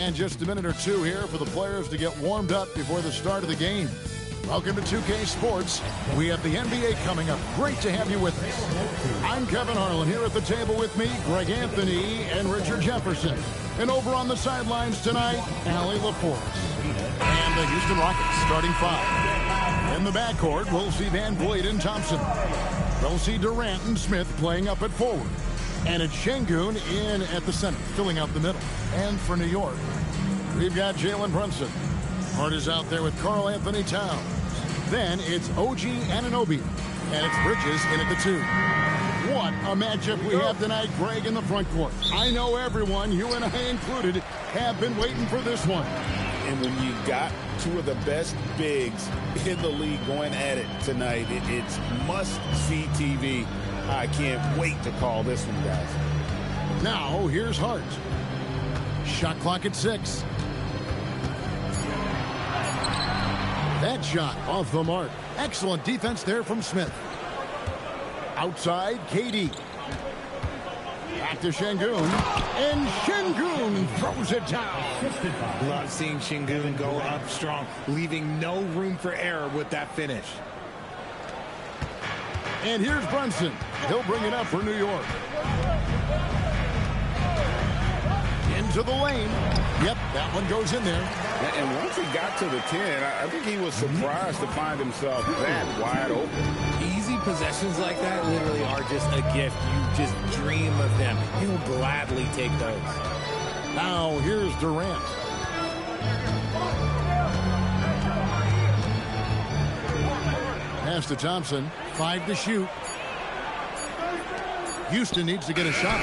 And just a minute or two here for the players to get warmed up before the start of the game. Welcome to 2K Sports. We have the NBA coming up. Great to have you with us. I'm Kevin Harlan. Here at the table with me, Greg Anthony and Richard Jefferson. And over on the sidelines tonight, Allie LaForce. And the Houston Rockets starting five. In the backcourt, we'll see Van Vliet and Thompson. We'll see Durant and Smith playing up at forward. And it's Şengün in at the center, filling out the middle. And for New York, we've got Jalen Brunson. Hart is out there with Karl Anthony Towns. Then it's OG Anunoby. And it's Bridges in at the two. What a matchup we have tonight, Greg, in the front court. I know everyone, you and I included, have been waiting for this one. And when you got two of the best bigs in the league going at it tonight, it's must-see TV. I can't wait to call this one, guys. Now, here's Hart. Shot clock at 6. That shot off the mark. Excellent defense there from Smith. Outside, KD. Back to Şengün. And Şengün throws it down. Love seeing Şengün go up strong, leaving no room for error with that finish. And here's Brunson. He'll bring it up for New York. Into the lane. Yep, that one goes in there. And once he got to the 10, I think he was surprised to find himself that wide open. Easy possessions like that literally are just a gift. You just dream of them. He'll gladly take those. Now, here's Durant. Pass to Thompson. 5 to shoot. Houston needs to get a shot.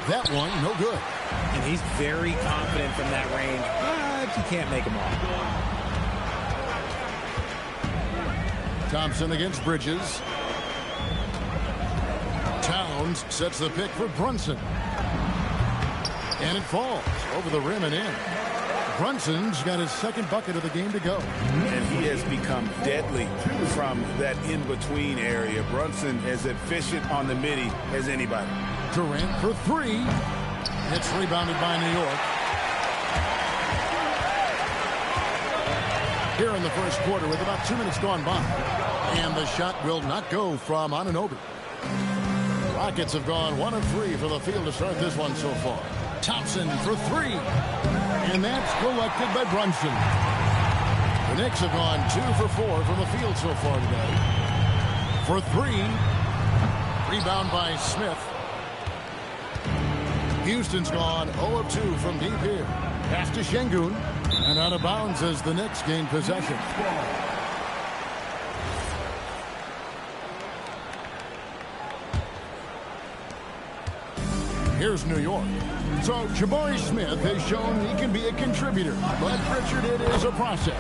That one, no good. And he's very confident from that range, but you can't make him all. Thompson against Bridges. Towns sets the pick for Brunson. And it falls over the rim and in. Brunson's got his second bucket of the game to go. And he has become deadly from that in-between area. Brunson is efficient on the midi as anybody. Durant for 3. It's rebounded by New York. Here in the first quarter with about 2 minutes gone by. And the shot will not go from Anunoby. Rockets have gone 1 of 3 for the field to start this one so far. Thompson for 3. And that's collected by Brunson. The Knicks have gone 2 for 4 from the field so far today. For 3. Rebound by Smith. Houston's gone 0 of 2 from deep here. Pass to Şengün. And out of bounds as the Knicks gain possession. Here's New York. So Jabari Smith has shown he can be a contributor. But, Richard, it is a process.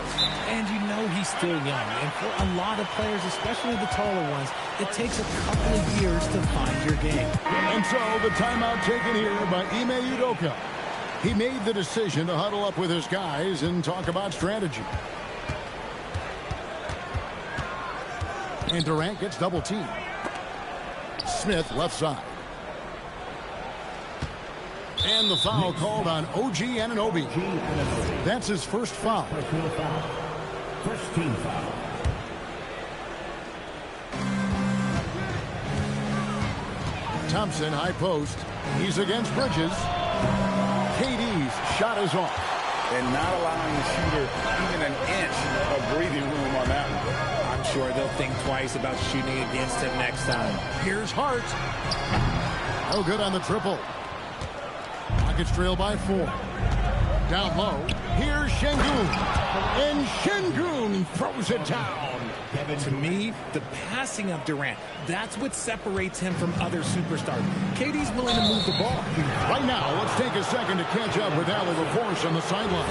And you know he's still young. And for a lot of players, especially the taller ones, it takes a couple of years to find your game. And so the timeout taken here by Ime Udoka. He made the decision to huddle up with his guys and talk about strategy. And Durant gets double teamed. Smith left side. And the foul called on OG Anunoby. That's his first foul. First team foul. Thompson, high post. He's against Bridges. KD's shot is off. And not allowing the shooter even an inch of breathing room on that one. I'm sure they'll think twice about shooting against him next time. Here's Hart. No good on the triple. Rockets trail by 4. Down low. Here's Şengün. And Şengün throws it down. To me, the passing of Durant, that's what separates him from other superstars. KD's willing to move the ball. Right now, let's take a second to catch up with Allie LaForce on the sideline.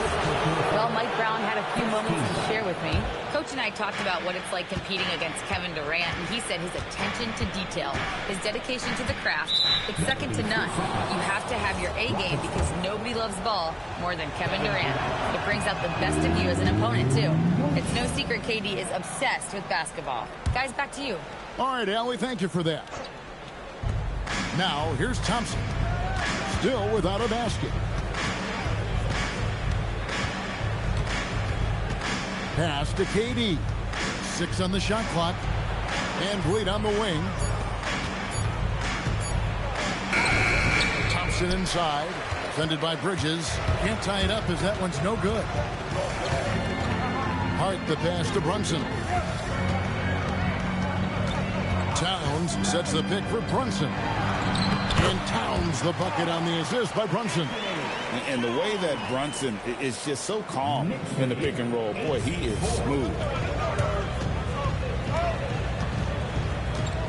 Well, Mike Brown had a few moments to share with me. Coach and I talked about what it's like competing against Kevin Durant, and he said his attention to detail, his dedication to the craft, it's second to none. You have to have your A game because nobody loves ball more than Kevin Durant. It brings out the best of you as an opponent, too. It's no secret KD is obsessed with basketball. Guys, back to you. All right, Allie, thank you for that. Now, here's Thompson. Still without a basket. Pass to KD. 6 on the shot clock. And Bleed on the wing. Thompson inside. Defended by Bridges. Can't tie it up as that one's no good. Hart the pass to Brunson. Towns sets the pick for Brunson. And Towns the bucket on the assist by Brunson. And the way that Brunson is just so calm in the pick and roll. Boy, he is smooth.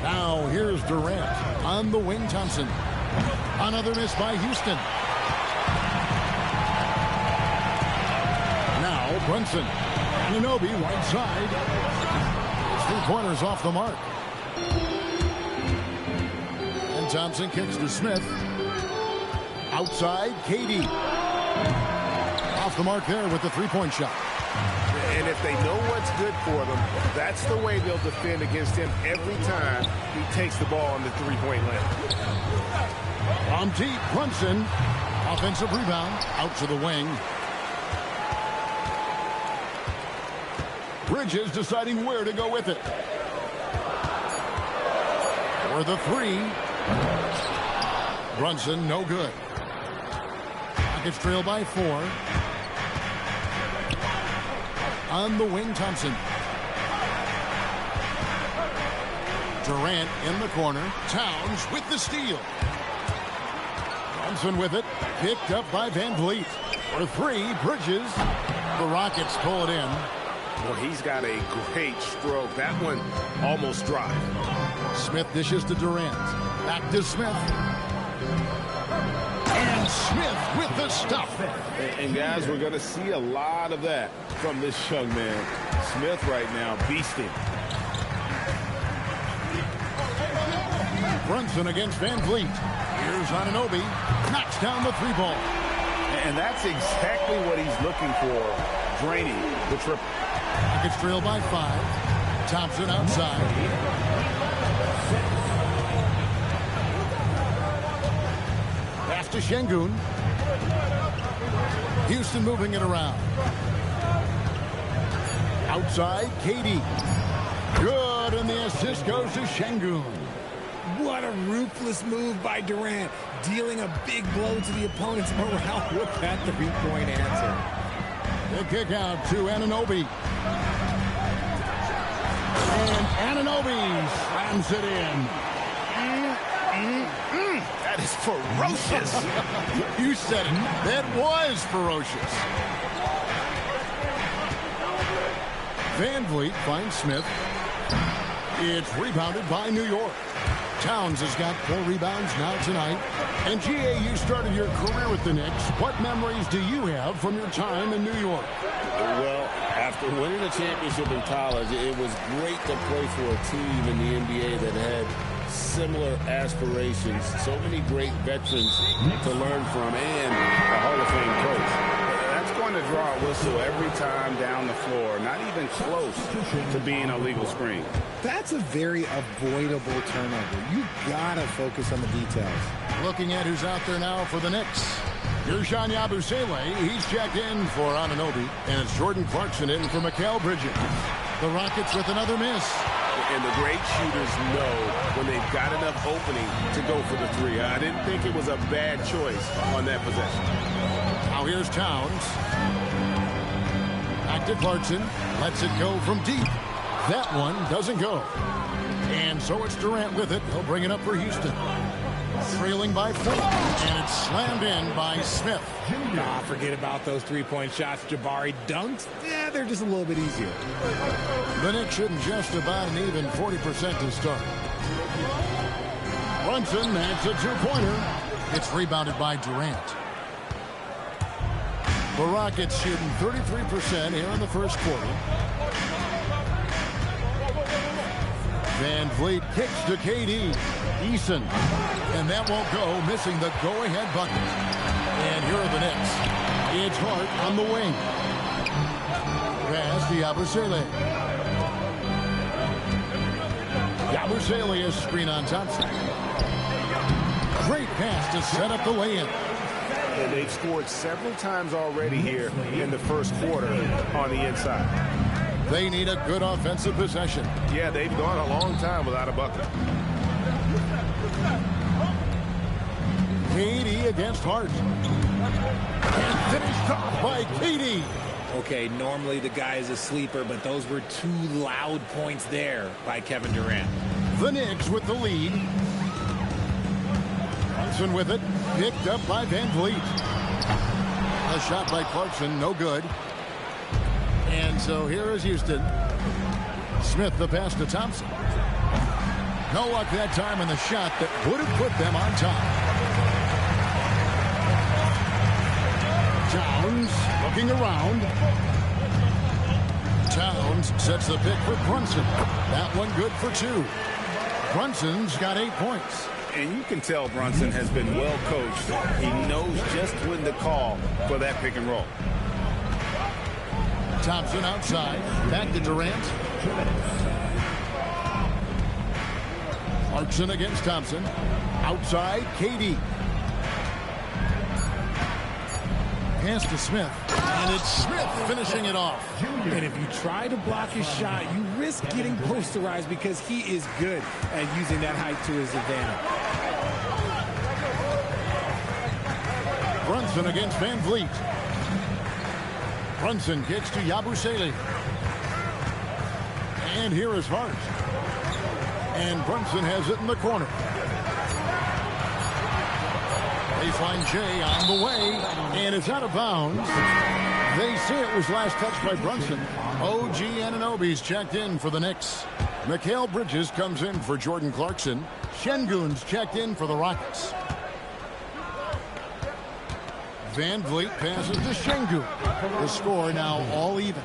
Now here's Durant on the wing. Thompson. Another miss by Houston. Now Brunson. Anunoby right side. 3-pointers off the mark. And Thompson kicks to Smith. Outside, KD. Off the mark there with the 3-point shot. And if they know what's good for them, that's the way they'll defend against him every time he takes the ball on the 3-point line. From deep, Brunson. Offensive rebound. Out to the wing. Bridges deciding where to go with it. For the 3. Brunson, no good. Rockets trail by 4. On the wing, Thompson. Durant in the corner. Towns with the steal. Brunson with it. Picked up by Van Vliet. For 3, Bridges. The Rockets pull it in. Well, he's got a great stroke. That one almost dropped. Smith dishes to Durant. Back to Smith. And Smith with the stuff. And guys, we're going to see a lot of that from this young man. Smith right now beasting. Brunson against Van Vliet. Here's Anunoby. Knocks down the 3-ball. And that's exactly what he's looking for. Draining the triple. Rockets trail by 5. Thompson outside. Pass to Şengün. Houston moving it around. Outside, KD. Good, and the assist goes to Şengün. What a ruthless move by Durant, dealing a big blow to the opponent's morale with that 3-point answer. The kick out to Anunoby. And Anunoby slams it in. That is ferocious. You said it. That was ferocious. Van Vliet finds Smith. It's rebounded by New York. Towns has got 4 rebounds now tonight. And GA, you started your career with the Knicks. What memories do you have from your time in New York? Well, after winning a championship in college, it was great to play for a team in the NBA that had similar aspirations. So many great veterans to learn from and a Hall of Fame coach. That's going to draw a whistle every time down the floor. Not even close to being a legal screen. That's a very avoidable turnover. You gotta focus on the details. Looking at who's out there now for the Knicks. Ersan Yabusele, he's checked in for Anunoby. And it's Jordan Clarkson in for Mikal Bridges. The Rockets with another miss. And the great shooters know when they've got enough opening to go for the 3. I didn't think it was a bad choice on that possession. Now here's Towns. Back to Clarkson. Lets it go from deep. That one doesn't go. And so it's Durant with it. He'll bring it up for Houston. Trailing by 4. And it's slammed in by Smith. Nah, forget about those 3-point shots. Jabari dunks. Yeah, they're just a little bit easier. The Knicks shooting just about an even 40% to start. Brunson, that's a 2-pointer. It's rebounded by Durant. The Rockets shooting 33% here in the first quarter. Van Vliet kicks to KD. Eason. And that won't go, missing the go-ahead bucket. And here are the Knicks. It's Hart on the wing. Pass to Yabusele. Yabusele is screen on Thompson. Great pass to set up the lay-in. And they've scored several times already here in the first quarter on the inside. They need a good offensive possession. Yeah, they've gone a long time without a bucket. KD against Hart. And finished off by KD. Okay, normally the guy is a sleeper, but those were two loud points there by Kevin Durant. The Knicks with the lead. Clarkson with it. Picked up by Van Vliet. A shot by Clarkson, no good. And so here is Houston. Smith the pass to Thompson. No luck that time on the shot that would have put them on top. Towns looking around. Towns sets the pick for Brunson. That one good for 2. Brunson's got 8 points. And you can tell Brunson has been well coached. He knows just when to call for that pick and roll. Thompson outside. Back to Durant. Clarkson against Thompson. Outside, KD. Pass to Smith. And it's Smith finishing it off. And if you try to block his shot, you risk getting posterized because he is good at using that height to his advantage. Brunson against Van Vliet. Brunson kicks to Yabusele. And here is Hart. And Brunson has it in the corner. Baseline J on the way. And it's out of bounds. They say it was last touched by Brunson. OG Anunoby's checked in for the Knicks. Mikal Bridges comes in for Jordan Clarkson. Şengün's checked in for the Rockets. Van Vliet passes to Şengün. The score now all even.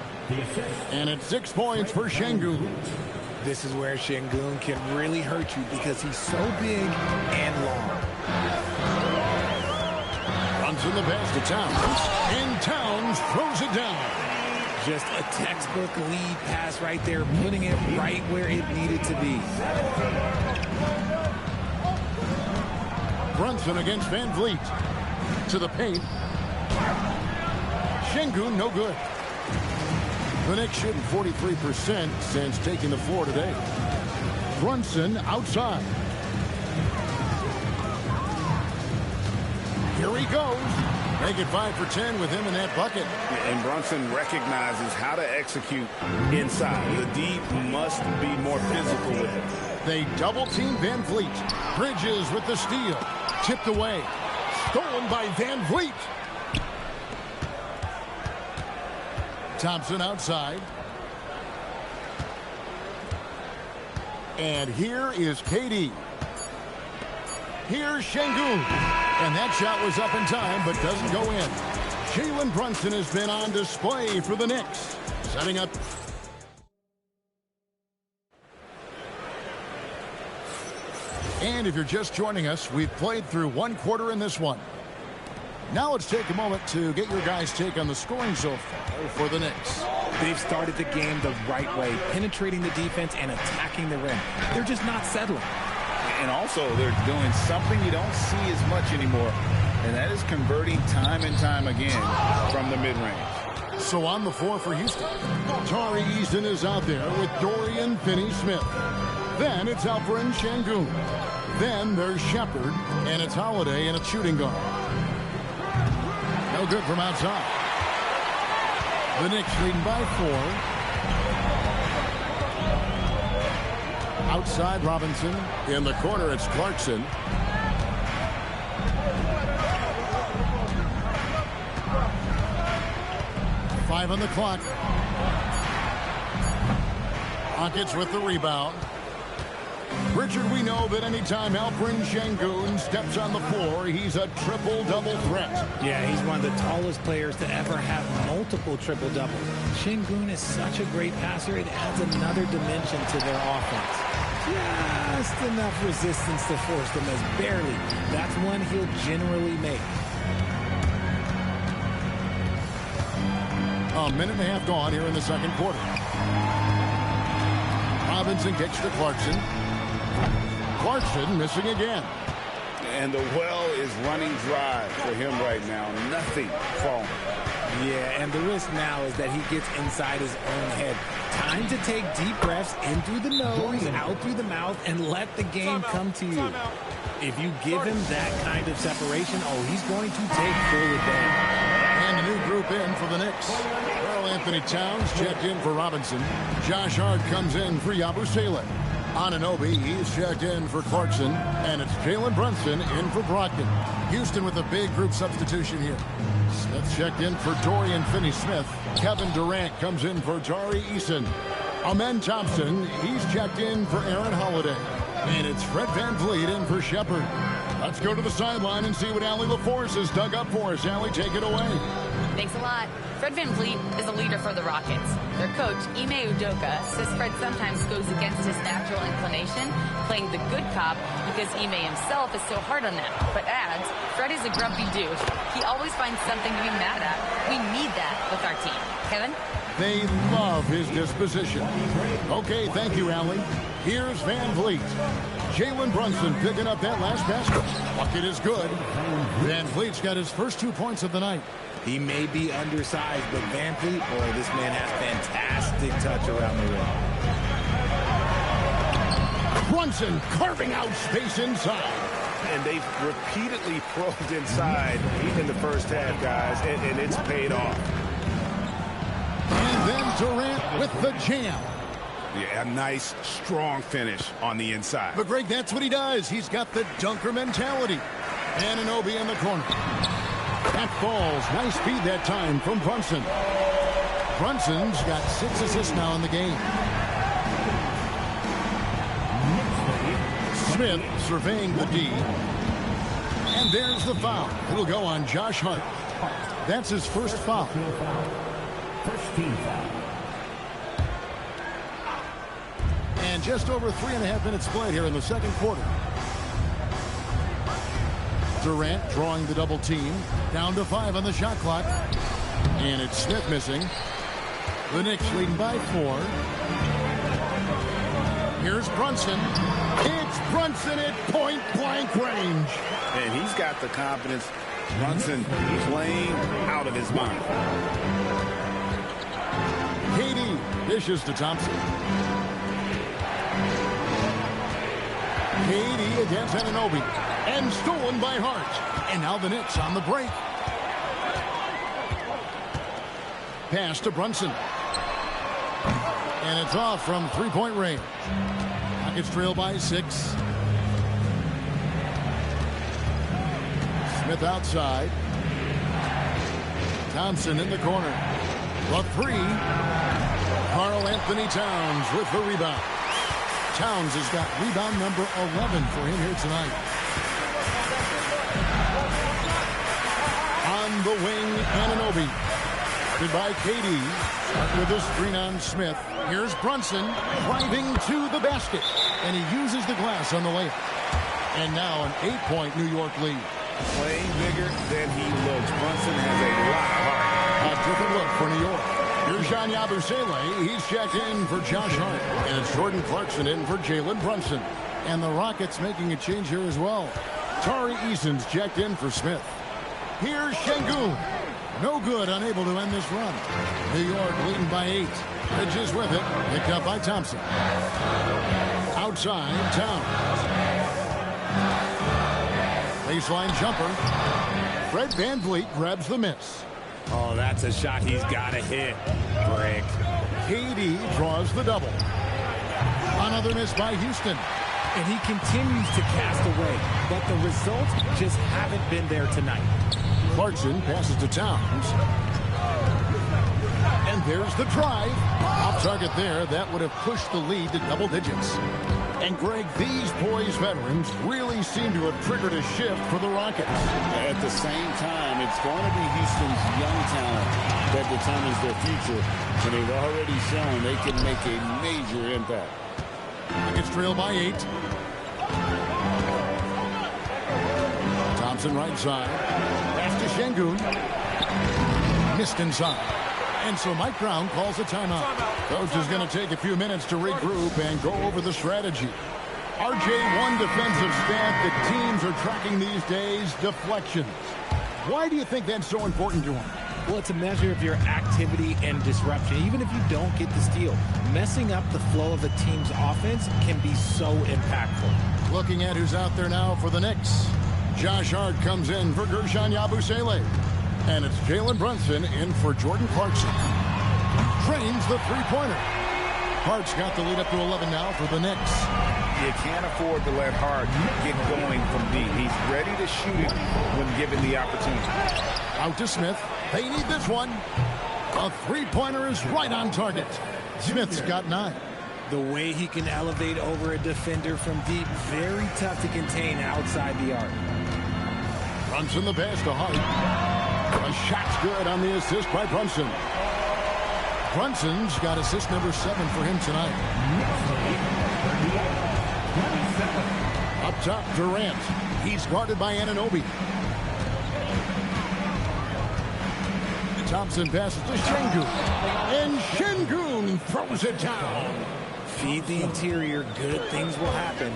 And it's 6 points for Şengün. This is where Şengün can really hurt you because he's so big and long. Brunson the pass to Towns. And Towns throws it down. Just a textbook lead pass right there, putting it right where it needed to be. Brunson against Van Vliet. To the paint. Şengün no good. The Knicks shooting 43% since taking the floor today. Brunson outside. Here he goes. Make it 5 for 10 with him in that bucket. And Brunson recognizes how to execute inside. The D must be more physical with it. They double team Van Vliet. Bridges with the steal. Tipped away. Stolen by Van Vliet. Thompson outside. And here is KD. Here's Şengün. And that shot was up in time, but doesn't go in. Jalen Brunson has been on display for the Knicks. Setting up. And if you're just joining us, we've played through 1 quarter in this one. Now let's take a moment to get your guys' take on the scoring so far for the Knicks. They've started the game the right way, penetrating the defense and attacking the rim. They're just not settling. And also, they're doing something you don't see as much anymore, and that is converting time and time again from the mid-range. So on the floor for Houston, Tari Eason is out there with Dorian Finney-Smith. Then it's Alperen Şengün. Then there's Shepard, and it's Holiday and a shooting guard. No good from outside. The Knicks leading by 4. Outside Robinson. In the corner, it's Clarkson. Five on the clock. Rockets with the rebound. Richard, we know that anytime Alperen Şengün steps on the floor, he's a triple-double threat. Yeah, he's one of the tallest players to ever have multiple triple-doubles. Şengün is such a great passer, it adds another dimension to their offense. Just enough resistance to force them as barely. That's one he'll generally make. A minute and a half gone here in the second quarter. Robinson kicks to Clarkson. Clarkson missing again. And the well is running dry for him right now. Nothing falling. Yeah, and the risk now is that he gets inside his own head. Time to take deep breaths in through the nose, out through the mouth, and let the game come to you. If you give him that kind of separation, he's going to take full advantage. And a new group in for the Knicks. Karl Anthony Towns checked in for Robinson. Josh Hart comes in for Yabusele. Anunoby, he's checked in for Clarkson. And it's Jalen Brunson in for Brogdon. Houston with a big group substitution here. Smith checked in for Dorian Finney-Smith. Kevin Durant comes in for Tari Eason. Amen Thompson, he's checked in for Aaron Holiday. And it's Fred VanVleet in for Shepard. Let's go to the sideline and see what Allie LaForce has dug up for us. Allie, take it away. Thanks a lot. Fred VanVleet is a leader for the Rockets. Their coach, Ime Udoka, says Fred sometimes goes against his natural inclination, playing the good cop because Ime himself is so hard on them. But adds, Fred is a grumpy dude. He always finds something to be mad at. We need that with our team. Kevin? They love his disposition. Okay, thank you, Allie. Here's VanVleet. Jalen Brunson picking up that last basket. Bucket is good. VanVleet's got his first 2 points of the night. He may be undersized, but VanVleet, boy, this man has fantastic touch around the rim. Brunson carving out space inside. And they've repeatedly probed inside in the first half, guys, and it's paid off. And then Durant with the jam. Yeah, a nice, strong finish on the inside. But, Greg, that's what he does. He's got the dunker mentality. Anunoby in the corner. That falls. Nice feed that time from Brunson. Brunson's got 6 assists now in the game. Smith surveying the D. And there's the foul. It'll go on Josh Hart. That's his first foul. First team foul. And just over 3.5 minutes played here in the second quarter. Durant drawing the double team. Down to 5 on the shot clock. And it's Smith missing. The Knicks leading by 4. Here's Brunson. It's Brunson at point-blank range. And he's got the confidence. Brunson playing out of his mind. KD dishes to Thompson. KD against Anunoby. And stolen by Hart. And now the Knicks on the break. Pass to Brunson. And it's off from three-point range. Rockets trail by 6. Smith outside. Thompson in the corner. The 3. Karl Anthony Towns with the rebound. Towns has got rebound number 11 for him here tonight. On the wing, Anunoby. Goodbye, KD. With a screen on Smith. Here's Brunson driving to the basket. And he uses the glass on the layup. And now an 8-point New York lead. Playing bigger than he looks. Brunson has a lot of heart. A different look for New York. Here's Jean Yabusele. He's checked in for Josh Hart. And it's Jordan Clarkson in for Jalen Brunson. And the Rockets making a change here as well. Tari Eason's checked in for Smith. Here's Şengün. No good, unable to end this run. New York leading by 8. Bridges with it. Picked up by Thompson. Outside, Towns. Baseline jumper. Fred VanVleet grabs the miss. Oh, that's a shot he's got to hit. Break. KD draws the double. Another miss by Houston. And he continues to cast away, but the results just haven't been there tonight. Clarkson passes to Towns. And there's the drive. Off target there. That would have pushed the lead to double digits. And, Greg, these boys veterans really seem to have triggered a shift for the Rockets. At the same time, it's going to be Houston's young talent that determines their future. And they've already shown they can make a major impact. Rockets trail by 8. Thompson right side. Pass to Şengün. Missed inside. And so Mike Brown calls a timeout. Coach is going to take a few minutes to regroup and go over the strategy. RJ1 defensive stat that teams are tracking these days, deflections. Why do you think that's so important to him? Well, it's a measure of your activity and disruption. Even if you don't get the steal, messing up the flow of a team's offense can be so impactful. Looking at who's out there now for the Knicks. Josh Hart comes in for Gershon Yabusele. And it's Jalen Brunson in for Jordan Clarkson. Drains the three-pointer. Hart's got the lead up to 11 now for the Knicks. You can't afford to let Hart get going from deep. He's ready to shoot it when given the opportunity. Out to Smith. They need this one. A three-pointer is right on target. Smith's got 9. The way he can elevate over a defender from deep, very tough to contain outside the arc. Brunson the pass to Hart. A shot's good on the assist by Brunson. Brunson's got assist number 7 for him tonight. Up top, Durant. He's guarded by Anunoby. Thompson passes to Şengün. And Şengün throws it down. Feed the interior, good things will happen.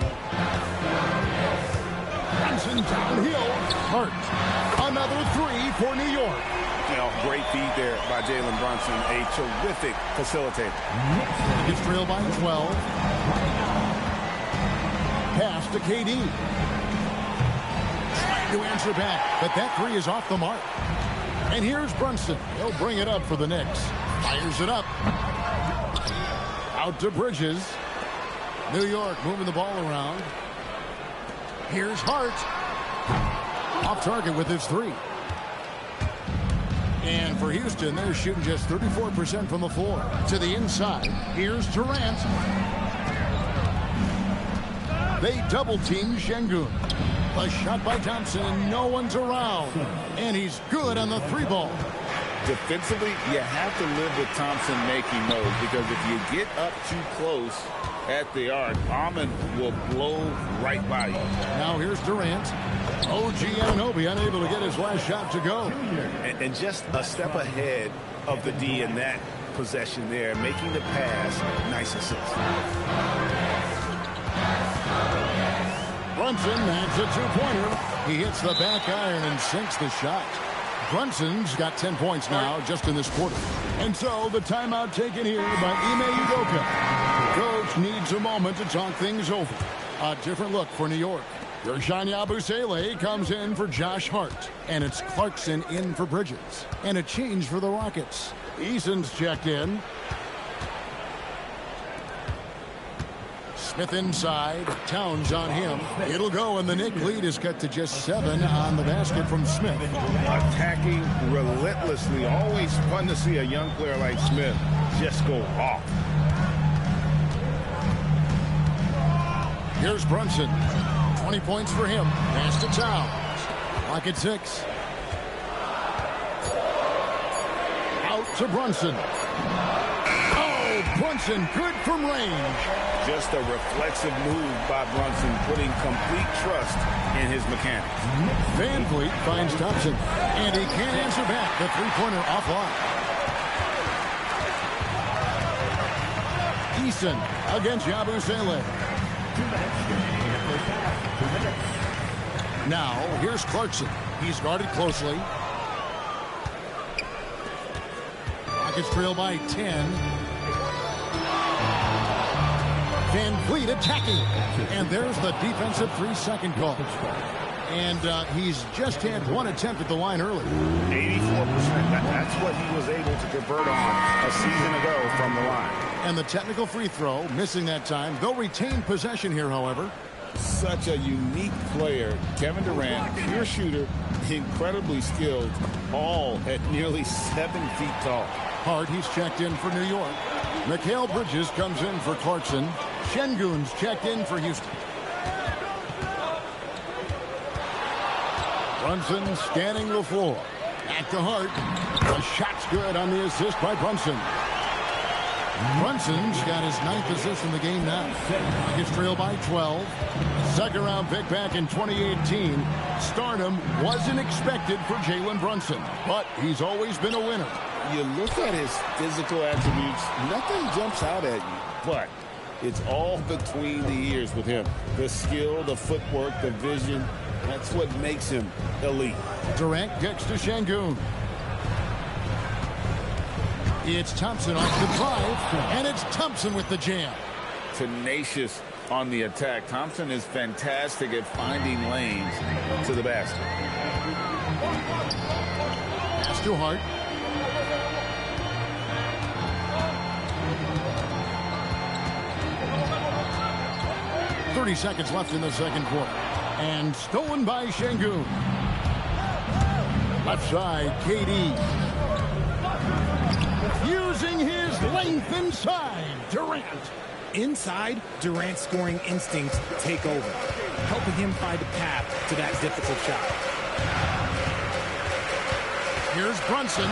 Brunson downhill. Hart. Another 3 for New York. You know, great feed there by Jalen Brunson, a terrific facilitator. Gets trailed by 12. Pass to KD. Trying to answer back, but that 3 is off the mark. And here's Brunson. He'll bring it up for the Knicks. Fires it up. Out to Bridges. New York moving the ball around. Here's Hart. Off target with his 3. And for Houston, they're shooting just 34% from the floor. To the inside, here's Durant. They double-team Şengün. A shot by Thompson, and no one's around. And he's good on the 3 ball. Defensively, you have to live with Thompson making those, because if you get up too close at the arc, Almond will blow right by you. Now here's Durant. OG Anunoby unable to get his last shot to go. And just a step ahead of the D in that possession there, making the pass. Nice assist. Brunson adds a 2-pointer. He hits the back iron and sinks the shot. Brunson's got 10 points now just in this quarter. And so the timeout taken here by Ime Udoka. Coach needs a moment to talk things over. A different look for New York. Gershon Yabusele comes in for Josh Hart. And it's Clarkson in for Bridges. And a change for the Rockets. Eason's checked in. Smith inside. Towns on him. It'll go, and the Knicks lead is cut to just 7 on the basket from Smith. Attacking relentlessly. Always fun to see a young player like Smith just go off. Here's Brunson. 20 points for him. Pass to Towns. Clock at 6. Out to Brunson. Oh, Brunson good from range. Just a reflexive move by Brunson, putting complete trust in his mechanics. Van Vliet finds Thompson, and he can't answer back. The 3-pointer offline. Eason against Yabusele. Now, here's Clarkson. He's guarded closely. Rockets trail by 10. Van Vliet attacking. And there's the defensive 3-second call. And he's just had 1 attempt at the line early. 84%. That's what he was able to convert on a season ago from the line. And the technical free throw, missing that time. They'll retain possession here, however. Such a unique player. Kevin Durant, pure shooter, incredibly skilled, all at nearly 7 feet tall. Hart, he's checked in for New York. Mikal Bridges comes in for Clarkson. Şengün's checked in for Houston. Brunson scanning the floor. Back to Hart. The shot's good on the assist by Brunson. Brunson's got his 9th assist in the game now. Rockets trail by 12. Second-round pick back in 2018. Stardom wasn't expected for Jalen Brunson, but he's always been a winner. You look at his physical attributes, nothing jumps out at you, but it's all between the ears with him. The skill, the footwork, the vision, that's what makes him elite. Durant gets to Şengün. It's Thompson off the drive, and it's Thompson with the jam. Tenacious on the attack. Thompson is fantastic at finding lanes to the basket. Pass to Hart. .30 seconds left in the second quarter. And stolen by Şengün. Left side, KD. Using his length inside, Durant. Inside, Durant's scoring instincts take over, helping him find a path to that difficult shot. Here's Brunson.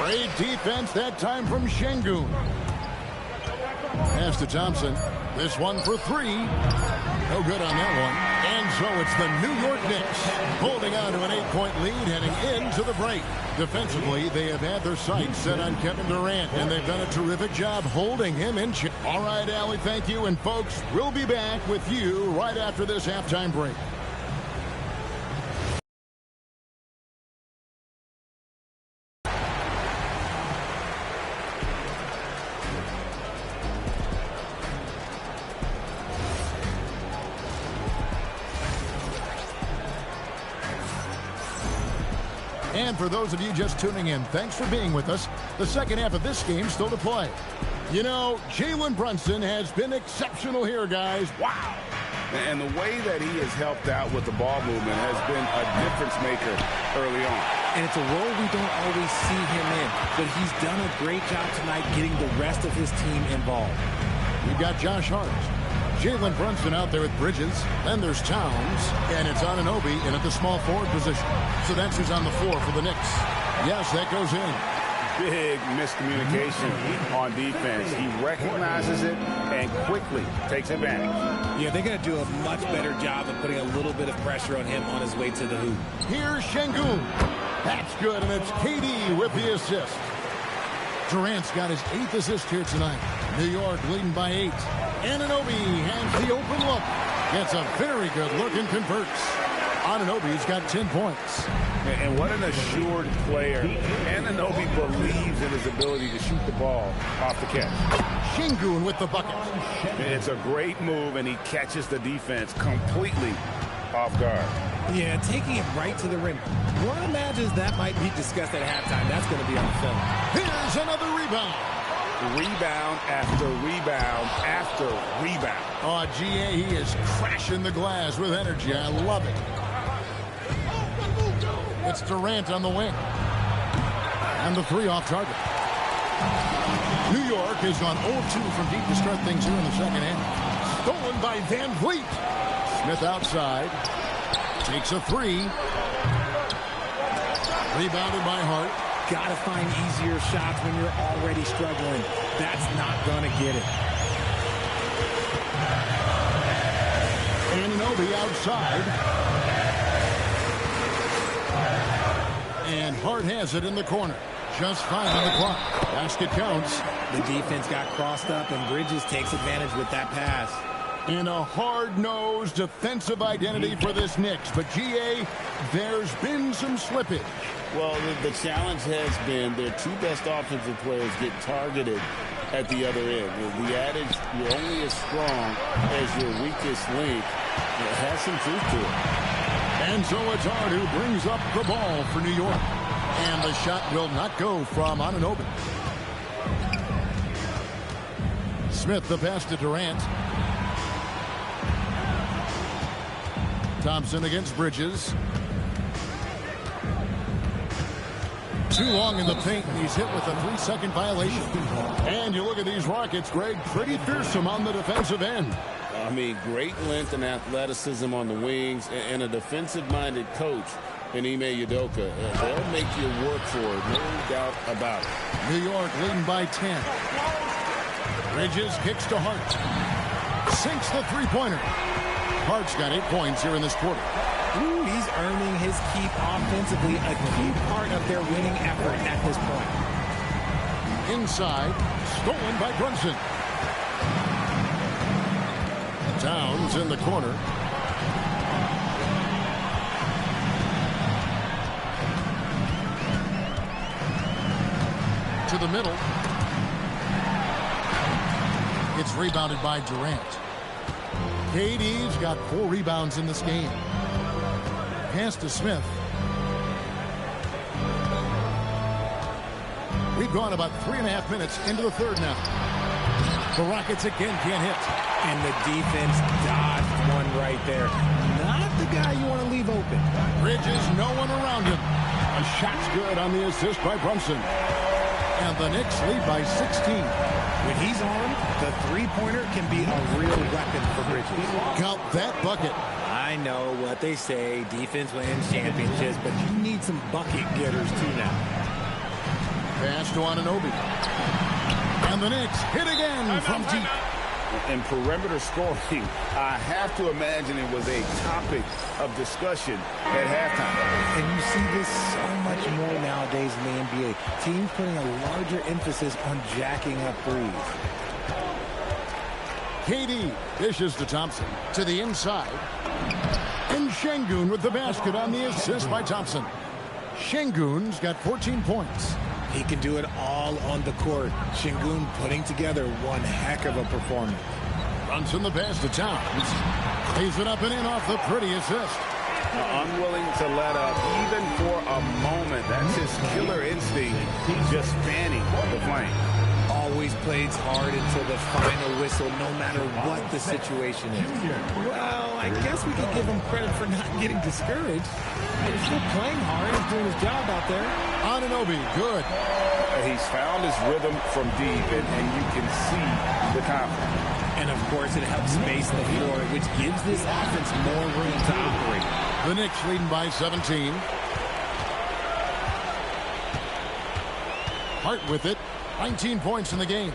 Great defense that time from Şengün. Pass to Thompson. This one for three. No good on that one. And so it's the New York Knicks holding on to an 8-point lead heading into the break. Defensively, they have had their sights set on Kevin Durant, and they've done a terrific job holding him in check. All right, Allie, thank you. And, folks, we'll be back with you right after this halftime break. And for those of you just tuning in, thanks for being with us. The second half of this game still to play. You know, Jalen Brunson has been exceptional here, guys. Wow. And the way that he has helped out with the ball movement has been a difference maker early on. And it's a role we don't always see him in, but he's done a great job tonight getting the rest of his team involved. We've got Josh Hart. Jalen Brunson out there with Bridges. Then there's Towns. And it's Anunoby in at the small forward position. So that's who's on the floor for the Knicks. Yes, that goes in. Big miscommunication on defense. He recognizes it and quickly takes advantage. Yeah, they're going to do a much better job of putting a little bit of pressure on him on his way to the hoop. Here's Şengün. That's good, and it's KD with the assist. Durant's got his 8th assist here tonight. New York leading by 8. Anunoby has the open look. Gets a very good look and converts. Anunoby's got 10 points. And what an assured player. Anunoby believes in his ability to shoot the ball off the catch. Şengün with the bucket. It's a great move, and he catches the defense completely off guard. Yeah, taking it right to the rim. One imagines that might be discussed at halftime. That's going to be on film. Here's another rebound. Rebound after rebound after rebound. Oh, GA, he is crashing the glass with energy. I love it. It's Durant on the wing. And the three off target. New York has gone 0-2 from deep to start things here in the second half. Stolen by Van Vliet. Smith outside. Takes a three. Rebounded by Hart. Got to find easier shots when you're already struggling. That's not going to get it. Anunoby outside. And Hart has it in the corner. Just 5 on the clock. Basket counts. The defense got crossed up, and Bridges takes advantage with that pass. In a hard-nosed defensive identity for this Knicks. But, GA, there's been some slippage. Well, the challenge has been their two best offensive players get targeted at the other end. The adage, you're only as strong as your weakest link, it has some truth to it. And so it's Hart who brings up the ball for New York. And the shot will not go from Anunoby. Smith the pass to Durant. Thompson against Bridges. Too long in the paint, and he's hit with a 3-second violation. And you look at these Rockets, Greg, pretty fearsome on the defensive end. I mean, great length and athleticism on the wings, and a defensive-minded coach in Ime Udoka. They'll make you work for it, no doubt about it. New York leading by 10. Bridges kicks to Hart. Sinks the three-pointer. Hart's got 8 points here in this quarter. Ooh, he's earning his keep offensively, a key part of their winning effort at this point. Inside, stolen by Brunson. Towns in the corner. to the middle. It's rebounded by Durant. KD's got 4 rebounds in this game. Pass to Smith. We've gone about 3.5 minutes into the third now. The Rockets again can't hit. And the defense dodged one right there. Not the guy you want to leave open. Bridges, no one around him. A shot's good on the assist by Brunson. And the Knicks lead by 16. When he's armed, the three-pointer can be a real weapon for Bridges. Count that bucket. I know what they say, defense wins championships, but you need some bucket getters too now. Pass to Anunoby. And the Knicks hit again from deep. In perimeter scoring, I have to imagine it was a topic of discussion at halftime. And you see this so much more nowadays in the NBA. Teams putting a larger emphasis on jacking up threes. KD dishes to Thompson to the inside. And Şengün with the basket on the assist by Thompson. Şengün's got 14 points. He can do it all on the court. Şengün putting together one heck of a performance. Brunson the pass to Towns. Lays it up and in off the pretty assist. Unwilling to let up even for a moment. That's his killer instinct, just fanning the flame. Always plays hard until the final whistle, no matter what the situation is. Well, I guess we could give him credit for not getting discouraged. He's still playing hard. He's doing his job out there. Anunoby, good. He's found his rhythm from deep, and you can see the confidence. And, of course, it helps space the floor, which gives this offense more room to operate. The Knicks leading by 17. Hart with it. 19 points in the game.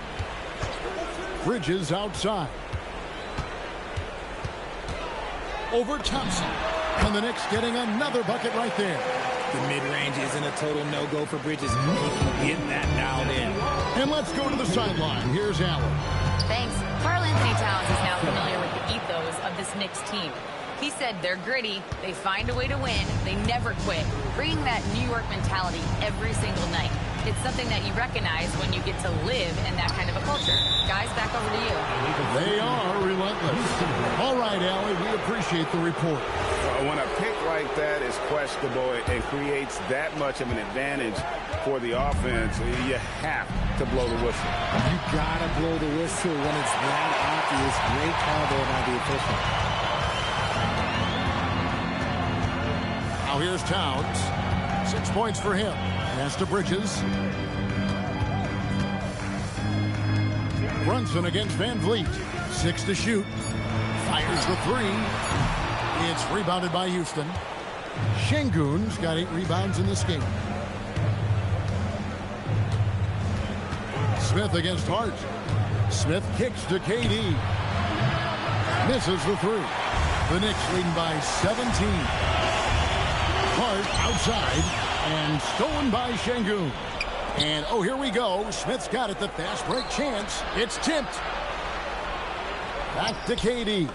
Bridges outside. Over Thompson. And the Knicks getting another bucket right there. The mid-range isn't a total no-go for Bridges. He can get that dialed in. And let's go to the sideline. Here's Allen. Thanks. Karl Anthony Towns is now familiar with the ethos of this Knicks team. He said they're gritty, they find a way to win, they never quit, bringing that New York mentality every single night. It's something that you recognize when you get to live in that kind of a culture. Guys, back over to you. They are relentless. All right, Allie, we appreciate the report. When a pick like that is questionable and creates that much of an advantage for the offense, you have to blow the whistle. You gotta blow the whistle when it's that obvious. Great call there by the official. Now here's Towns. 6 points for him. Pass to Bridges. Brunson against Van Vliet. 6 to shoot. Fires the 3. It's rebounded by Houston. Şengün's got 8 rebounds in this game. Smith against Hart. Smith kicks to KD. Misses the 3. The Knicks leading by 17. Hart outside and stolen by Şengün. And oh, here we go. Smith's got it. The fast break chance. It's tipped. Back to KD.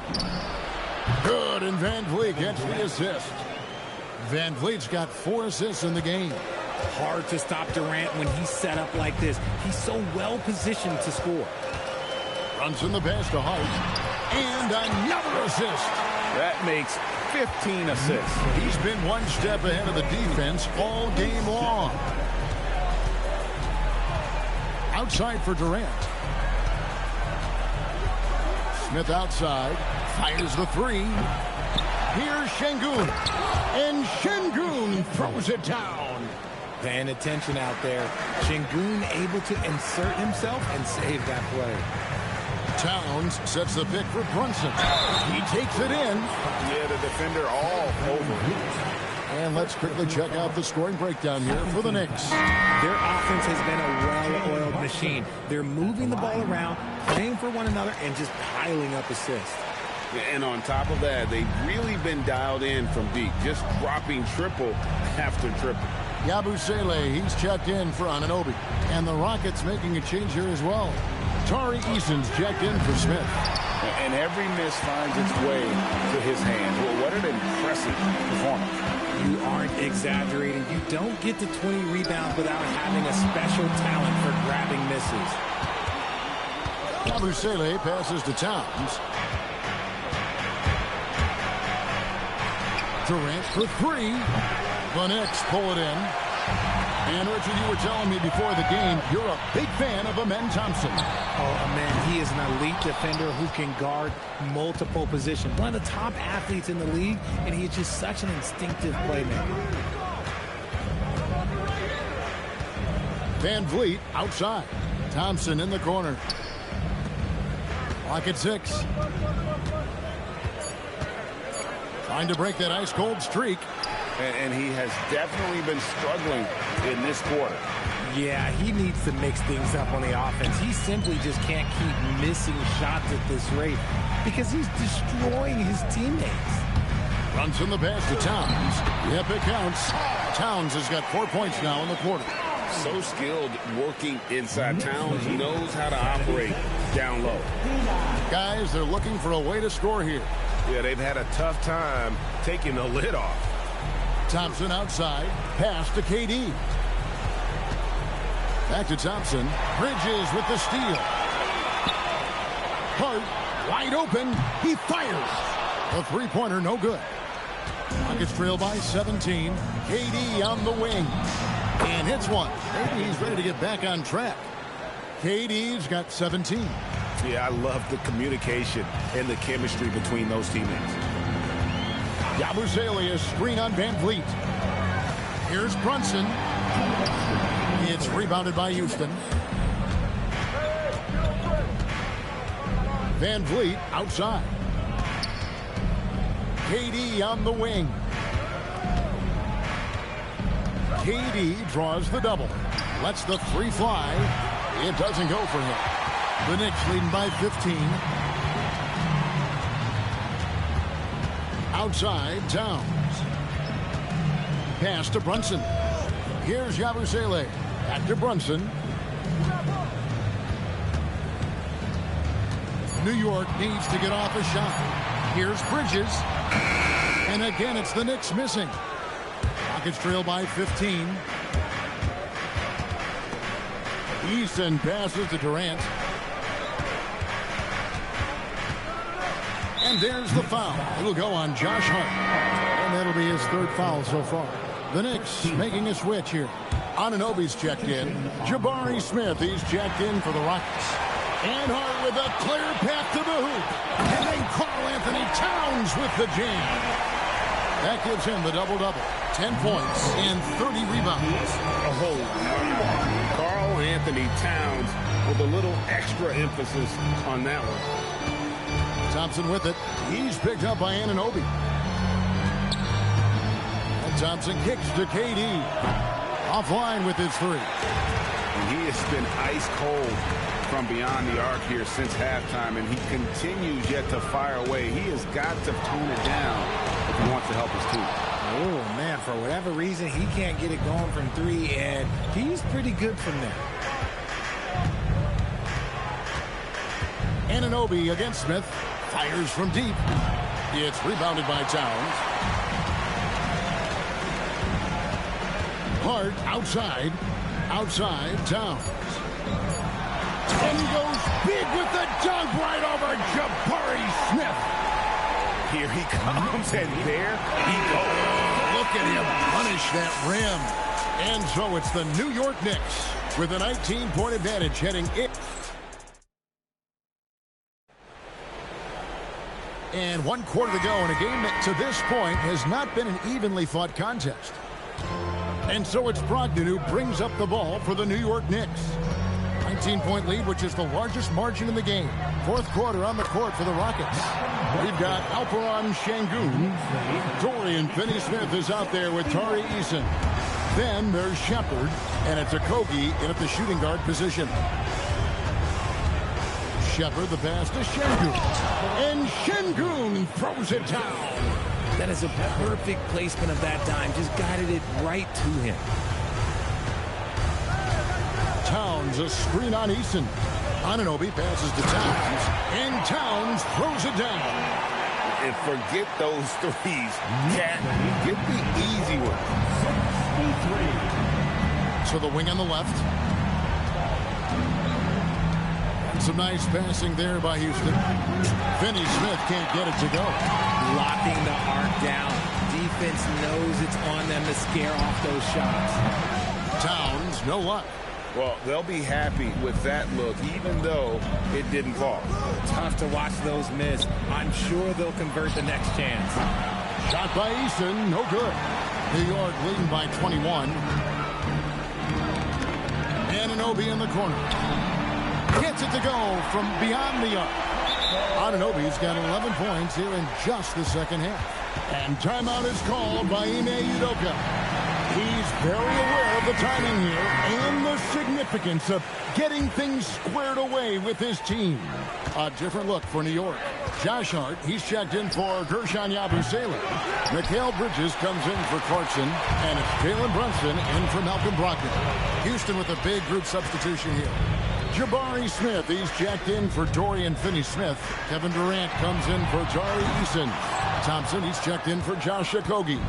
Good, and Van Vliet gets the assist. Van Vliet's got 4 assists in the game. Hard to stop Durant when he's set up like this. He's so well positioned to score. Brunson the pass to Hart. And another assist. That makes 15 assists. He's been one step ahead of the defense all game long. Outside for Durant. Smith outside. Fires the 3. Here's Şengün. And Şengün throws it down. Paying attention out there. Şengün able to insert himself and save that play. Towns sets the pick for Brunson. He takes it in. Yeah, the defender all over. And let's quickly check out the scoring breakdown here for the Knicks. Their offense has been a well-oiled machine. They're moving the ball around, playing for one another, and just piling up assists. And on top of that, they've really been dialed in from deep, just dropping triple after triple. Yabusele, he's checked in for Anunoby. And the Rockets making a change here as well. Tari Eason's checked in for Smith. And every miss finds its way to his hand. Well, what an impressive performance. You aren't exaggerating. You don't get to 20 rebounds without having a special talent for grabbing misses. Yabusele passes to Towns. Durant for three. The Knicks pull it in. And Richard, you were telling me before the game, you're a big fan of Amen Thompson. Oh, man, he is an elite defender who can guard multiple positions. One of the top athletes in the league, and he's just such an instinctive playmaker. Van Vliet outside. Thompson in the corner. Clock at 6. Trying to break that ice-cold streak. And he has definitely been struggling in this quarter. Yeah, he needs to mix things up on the offense. He simply just can't keep missing shots at this rate because he's destroying his teammates. Brunson the pass to Towns. Yep, it counts. Towns has got 4 points now in the quarter. So skilled working inside. Towns knows how to operate down low. Guys, they're looking for a way to score here. Yeah, they've had a tough time taking the lid off. Thompson outside. Pass to KD. Back to Thompson. Bridges with the steal. Hart wide open. He fires. A three-pointer, no good. Rockets trail by 17. KD on the wing. And hits one. Maybe he's ready to get back on track. KD's got 17. Yeah, I love the communication and the chemistry between those teammates. Yabusele is screen on Van Vliet. Here's Brunson. It's rebounded by Houston. Van Vliet outside. KD on the wing. KD draws the double. Lets the three fly. It doesn't go for him. The Knicks leading by 15. Outside, Towns. Pass to Brunson. Here's Yabusele. Back to Brunson. New York needs to get off a shot. Here's Bridges. And again, it's the Knicks missing. Rockets trail by 15. Eason passes to Durant. And there's the foul. It'll go on Josh Hart. And that'll be his third foul so far. The Knicks making a switch here. Anunoby's checked in. Jabari Smith, he's checked in for the Rockets. And Hart with a clear path to the hoop. And then Karl Anthony Towns with the jam. That gives him the double-double. 10 points and 30 rebounds. Oh, Karl Anthony Towns with a little extra emphasis on that one. Thompson with it. He's picked up by Anunoby. And Thompson kicks to KD. Offline with his three. And he has been ice cold from beyond the arc here since halftime, and he continues yet to fire away. He has got to tone it down if he wants to help his team. Oh, man, for whatever reason, he can't get it going from three, and he's pretty good from there. Anunoby against Smith. Fires from deep. It's rebounded by Towns. Hart outside. Outside, Towns. And he goes big with the dunk right over Jabari Smith. Here he comes, and there he goes. Look at him punish that rim. And so it's the New York Knicks with a 19-point advantage heading in. And 1 quarter to go in a game that to this point has not been an evenly fought contest. And so it's Brogdon who brings up the ball for the New York Knicks. 19-point lead, which is the largest margin in the game. Fourth quarter on the court for the Rockets. We've got Alperen Şengün. Dorian Finney-Smith is out there with Tari Eason. Then there's Shepard, and it's Okogie in at the shooting guard position. Shepard, the pass to Şengün. And Şengün throws it down. That is a perfect placement of that dime. Just guided it right to him. Towns, a screen on Eason. Anunoby passes to Towns. And Towns throws it down. And forget those threes. Cat, get the easy one. So the wing on the left. And some nice passing there by Houston. Finney Smith can't get it to go. Locking the arc down. Defense knows it's on them to scare off those shots. Towns, no luck. Well, they'll be happy with that look, even though it didn't fall. Tough to watch those miss. I'm sure they'll convert the next chance. Shot by Eason, no good. New York leading by 21. Anunoby in the corner. Gets it to go from beyond the arc. Anunoby's got 11 points here in just the second half. And timeout is called by Ime Udoka. He's very aware of the timing here and the significance of getting things squared away with his team. A different look for New York. Josh Hart, he's checked in for Gershon Yabusele. Mikal Bridges comes in for Clarkson. And it's Jalen Brunson in for Malcolm Brogdon. Houston with a big group substitution here. Jabari Smith, he's checked in for Dorian Finney-Smith. Kevin Durant comes in for Tari Eason. Thompson, he's checked in for Josh Okogie.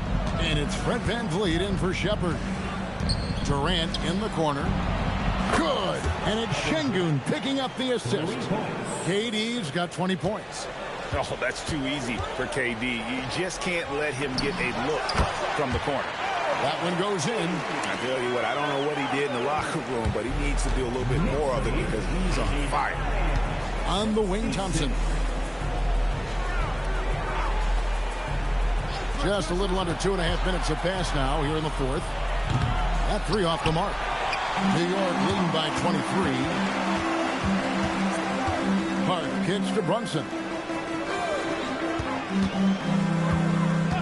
And it's Fred VanVleet in for Shepard. Durant in the corner. Good. And it's Şengün picking up the assist. KD's got 20 points. Oh, that's too easy for KD. You just can't let him get a look from the corner. That one goes in. I tell you what, I don't know what he did in the locker room, but he needs to do a little bit more of it because he's on fire. On the wing, Thompson. Just a little under 2.5 minutes have passed now here in the fourth. That three off the mark. New York leading by 23. Hart kicks to Brunson.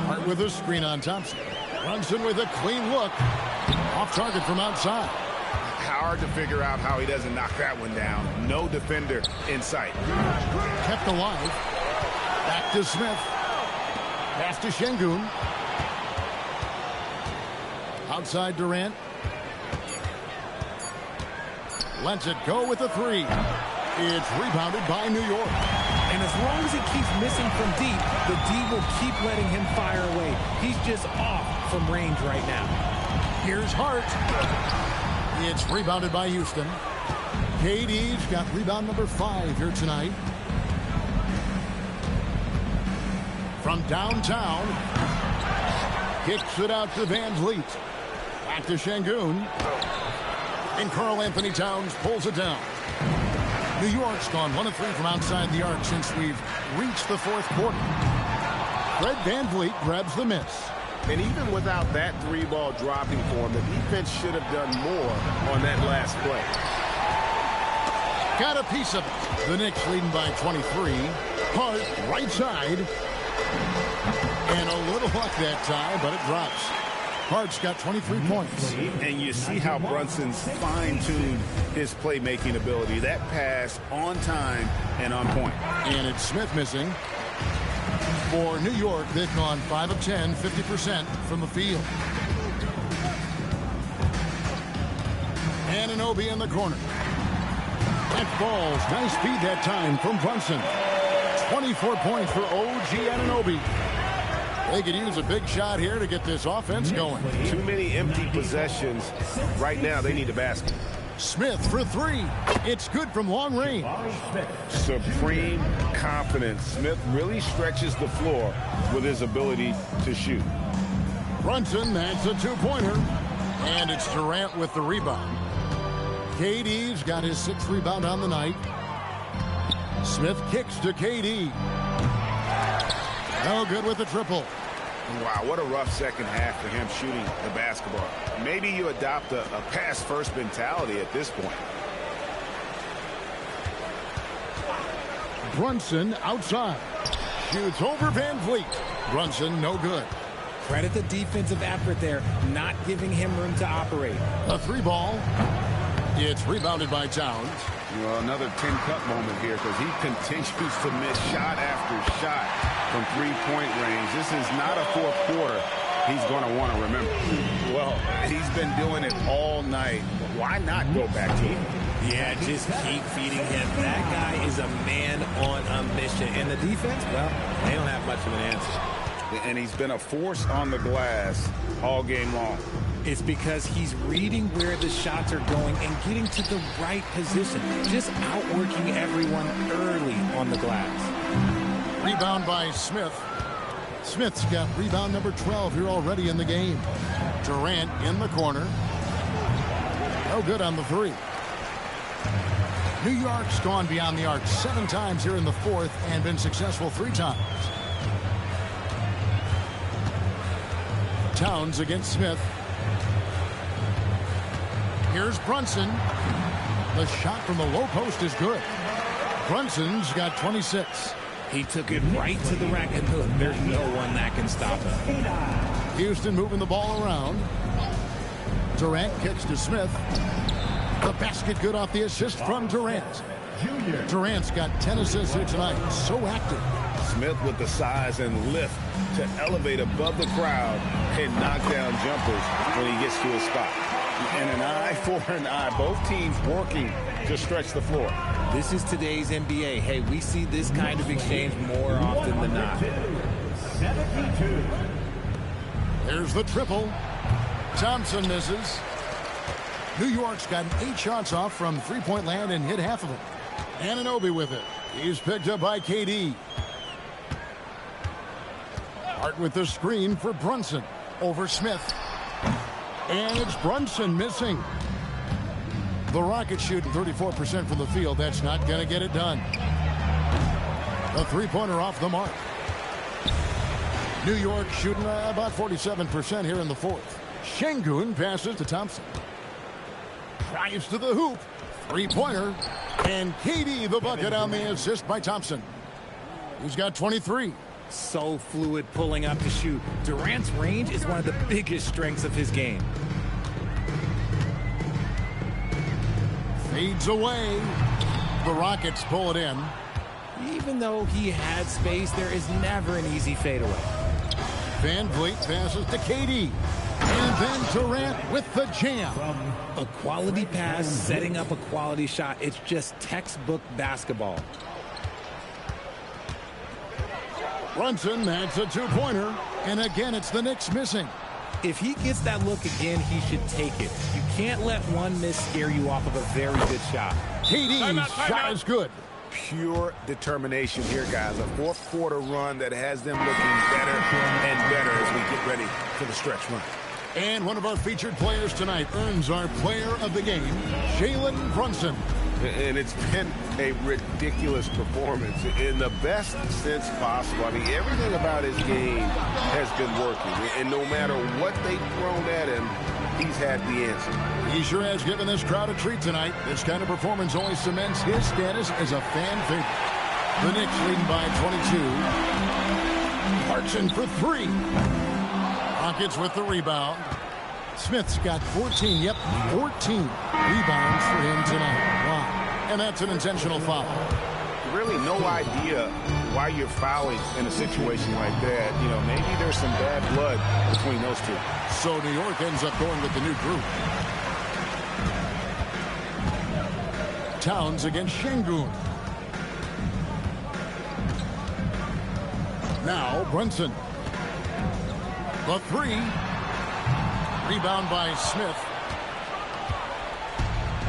Hart with a screen on Thompson. Brunson with a clean look. Off target from outside. Hard to figure out how he doesn't knock that one down. No defender in sight. Kept alive. Back to Smith. Pass to Şengün. Outside Durant. Lets it go with a three. It's rebounded by New York. And as long as he keeps missing from deep, the D will keep letting him fire away. He's just off from range right now. Here's Hart. It's rebounded by Houston. KD's got rebound number 5 here tonight. From downtown. Kicks it out to VanVleet. Back to Şengün. And Karl Anthony Towns pulls it down. New York's gone 1 of 3 from outside the arc since we've reached the fourth quarter. Fred VanVleet grabs the miss. And even without that three-ball dropping for him, the defense should have done more on that last play. Got a piece of it. The Knicks leading by 23. Hart, right side. And a little luck that time, but it drops. Hart's got 23 points. And you see how Brunson's fine-tuned his playmaking ability. That pass on time and on point. And it's Smith missing. For New York, they've gone 5 of 10, 50% from the field. Anunoby in the corner. That falls. Nice speed that time from Brunson. 24 points for OG Anunoby. They could use a big shot here to get this offense going. Too many empty possessions. Right now, they need a basket. Smith for 3. It's good from long range. Supreme confidence. Smith really stretches the floor with his ability to shoot. Brunson, that's a 2-pointer. And it's Durant with the rebound. KD's got his 6th rebound on the night. Smith kicks to KD. No good with the triple. Wow, what a rough second half for him shooting the basketball. Maybe you adopt a pass-first mentality at this point. Brunson outside. Shoots over VanVleet. Brunson, no good. Credit the defensive effort there, not giving him room to operate. A 3-ball. It's rebounded by Towns. Well, another tin-cup moment here because he continues to miss shot after shot from three-point range. This is not a fourth quarter he's going to want to remember. Well, he's been doing it all night. Why not go back to him? Yeah, just keep feeding him. That guy is a man on a mission. And the defense, well, they don't have much of an answer. And he's been a force on the glass all game long. It's because he's reading where the shots are going and getting to the right position, just outworking everyone early on the glass. Rebound by Smith. Smith's got rebound number 12 here already in the game. Durant in the corner. No good on the three. New York's gone beyond the arc 7 times here in the fourth and been successful 3 times. Towns against Smith. Here's Brunson. The shot from the low post is good. Brunson's got 26. He took it right to the rack, and look, there's no one that can stop him. Houston moving the ball around. Durant kicks to Smith. The basket good off the assist from Durant. Durant's got 10 assists here tonight. So active. Smith with the size and lift to elevate above the crowd and knock down jumpers when he gets to his spot. And an eye for an eye. Both teams working to stretch the floor. This is today's NBA. Hey, we see this kind of exchange more often than not. There's the triple. Thompson misses. New York's gotten 8 shots off from three-point land and hit half of it. Anunoby with it. He's picked up by KD. Hart with the screen for Brunson. Over Smith. And it's Brunson missing. The Rockets shooting 34% from the field. That's not going to get it done. A three-pointer off the mark. New York shooting about 47% here in the fourth. Şengün passes to Thompson. Drives to the hoop. Three-pointer. And KD the bucket on the assist by Thompson. He's got 23. So fluid pulling up to shoot. Durant's range is one of the biggest strengths of his game. Fades away. The Rockets pull it in. Even though he had space, there is never an easy fadeaway. Van Vliet passes to KD. And then Durant with the jam. A quality pass, setting up a quality shot. It's just textbook basketball. Brunson, that's a two-pointer. And again, it's the Knicks missing. If he gets that look again, he should take it. You can't let one miss scare you off of a very good shot. KD's shot is good. Pure determination here, guys. A fourth-quarter run that has them looking better and better as we get ready for the stretch run. And one of our featured players tonight earns our player of the game, Jalen Brunson. And it's been a ridiculous performance in the best sense possible. I mean, everything about his game has been working. And no matter what they've thrown at him, he's had the answer. He sure has given this crowd a treat tonight. This kind of performance only cements his status as a fan favorite. The Knicks leading by 22. Clarkson for 3. Rockets with the rebound. Smith's got 14. Yep, 14 rebounds for him tonight. Wow. And that's an intentional foul. Really no idea why you're fouling in a situation like that. You know, maybe there's some bad blood between those two. So New York ends up going with the new group. Towns against Şengün. Now Brunson. The 3. Rebound by Smith.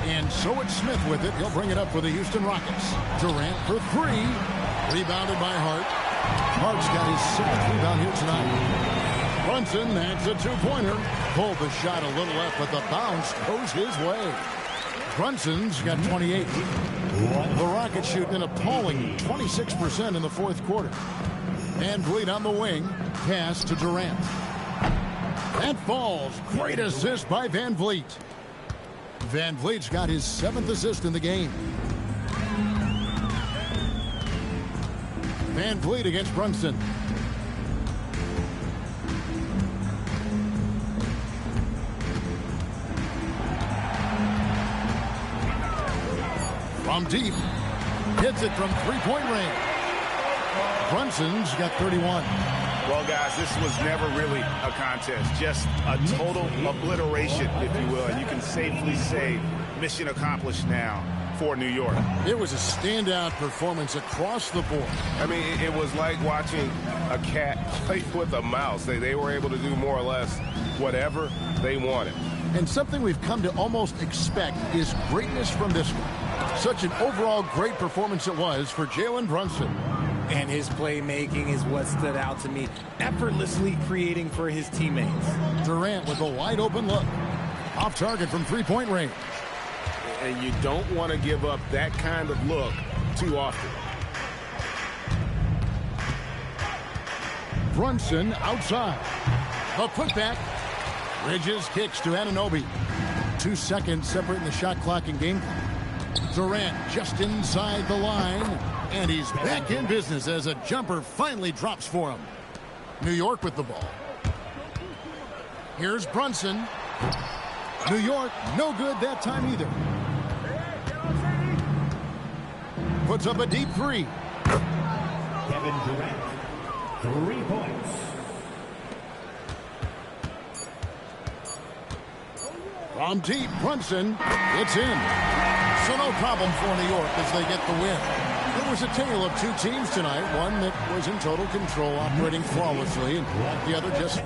And so it's Smith with it. He'll bring it up for the Houston Rockets. Durant for 3. Rebounded by Hart. Hart's got his 7th rebound here tonight. Brunson, that's a two-pointer. Pulled the shot a little left, but the bounce goes his way. Brunson's got 28. The Rockets shooting an appalling 26% in the fourth quarter. Van Vliet on the wing. Pass to Durant. That falls. Great assist by Van Vliet. Van Vliet's got his 7th assist in the game. Van Vliet against Brunson. From deep. Hits it from three-point range. Brunson's got 31. Well, guys, this was never really a contest. Just a total obliteration, if you will. And you can safely say mission accomplished now for New York. It was a standout performance across the board. I mean, it was like watching a cat play with a mouse. They were able to do more or less whatever they wanted. And something we've come to almost expect is greatness from this one. Such an overall great performance it was for Jalen Brunson. And his playmaking is what stood out to me, effortlessly creating for his teammates. Durant with a wide open look. Off target from three-point range. And you don't want to give up that kind of look too often. Brunson outside. A putback. Bridges kicks to Anunoby. 2 seconds separating the shot clock and game clock. Durant just inside the line. And he's back in business as a jumper finally drops for him. New York with the ball. Here's Brunson. New York, no good that time either. Puts up a deep three. Kevin Durant, 3 points. From deep, Brunson, it's in. So no problem for New York as they get the win. It was a tale of two teams tonight, one that was in total control, operating flawlessly, and the other just